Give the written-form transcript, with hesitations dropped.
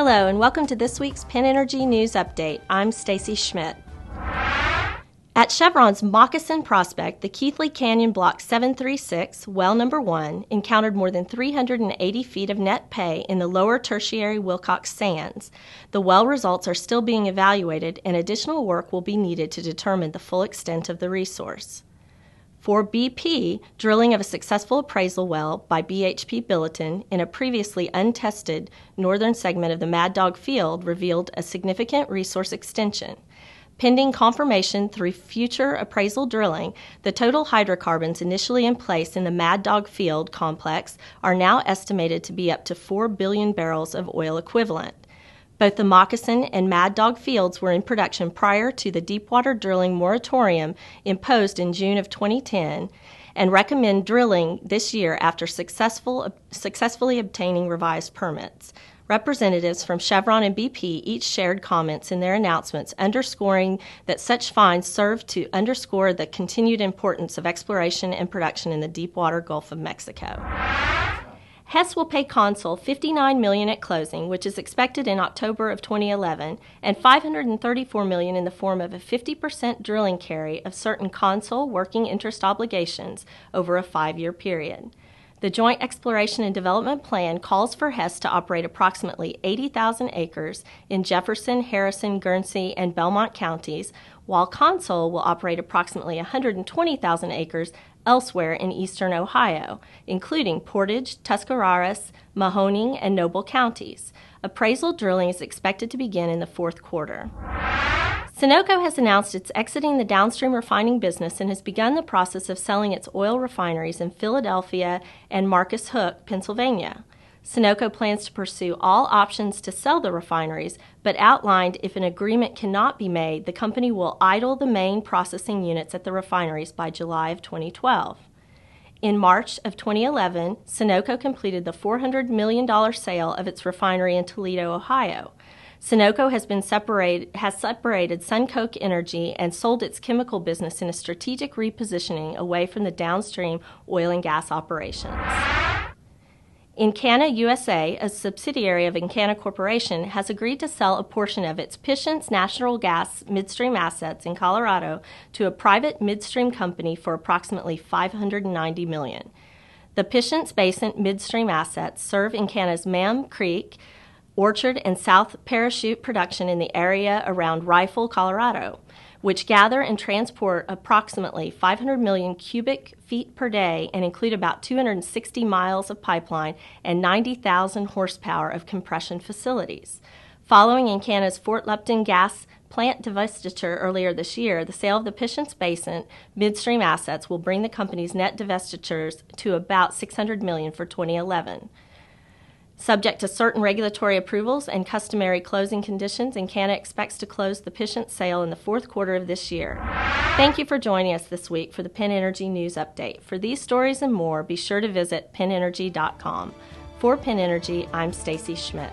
Hello and welcome to this week's PennEnergy News Update. I'm Stacy Schmidt. At Chevron's Moccasin prospect, the Keithley Canyon Block 736, well number 1, encountered more than 380 feet of net pay in the lower tertiary Wilcox sands. The well results are still being evaluated and additional work will be needed to determine the full extent of the resource. For BP, drilling of a successful appraisal well by BHP Billiton in a previously untested northern segment of the Mad Dog Field revealed a significant resource extension. Pending confirmation through future appraisal drilling, the total hydrocarbons initially in place in the Mad Dog Field complex are now estimated to be up to 4 billion barrels of oil equivalent. Both the Moccasin and Mad Dog fields were in production prior to the deepwater drilling moratorium imposed in June of 2010 and recommend drilling this year after successfully obtaining revised permits. Representatives from Chevron and BP each shared comments in their announcements underscoring that such finds serve to underscore the continued importance of exploration and production in the deepwater Gulf of Mexico. Hess will pay Consul $59 million at closing, which is expected in October of 2011, and $534 million in the form of a 50% drilling carry of certain Consul working interest obligations over a 5-year period. The Joint Exploration and Development Plan calls for Hess to operate approximately 80,000 acres in Jefferson, Harrison, Guernsey, and Belmont counties, while Consul will operate approximately 120,000 acres elsewhere in eastern Ohio, including Portage, Tuscarawas, Mahoning, and Noble counties. Appraisal drilling is expected to begin in the fourth quarter. Sunoco has announced it's exiting the downstream refining business and has begun the process of selling its oil refineries in Philadelphia and Marcus Hook, Pennsylvania. Sunoco plans to pursue all options to sell the refineries, but outlined if an agreement cannot be made, the company will idle the main processing units at the refineries by July of 2012. In March of 2011, Sunoco completed the $400 million sale of its refinery in Toledo, Ohio. Sunoco has separated SunCoke Energy and sold its chemical business in a strategic repositioning away from the downstream oil and gas operations. Encana USA, a subsidiary of Encana Corporation, has agreed to sell a portion of its Patience natural gas midstream assets in Colorado to a private midstream company for approximately $590 million. The Patience Basin midstream assets serve Encana's Mam Creek, Orchard, and South Parachute production in the area around Rifle, Colorado, which gather and transport approximately 500 million cubic feet per day and include about 260 miles of pipeline and 90,000 horsepower of compression facilities. Following Encana's Fort Lupton gas plant divestiture earlier this year, the sale of the Patience Basin midstream assets will bring the company's net divestitures to about $600 million for 2011. Subject to certain regulatory approvals and customary closing conditions, Encana expects to close the Patience sale in the fourth quarter of this year. Thank you for joining us this week for the PennEnergy News Update. For these stories and more, be sure to visit PennEnergy.com. For PennEnergy, I'm Stacy Schmidt.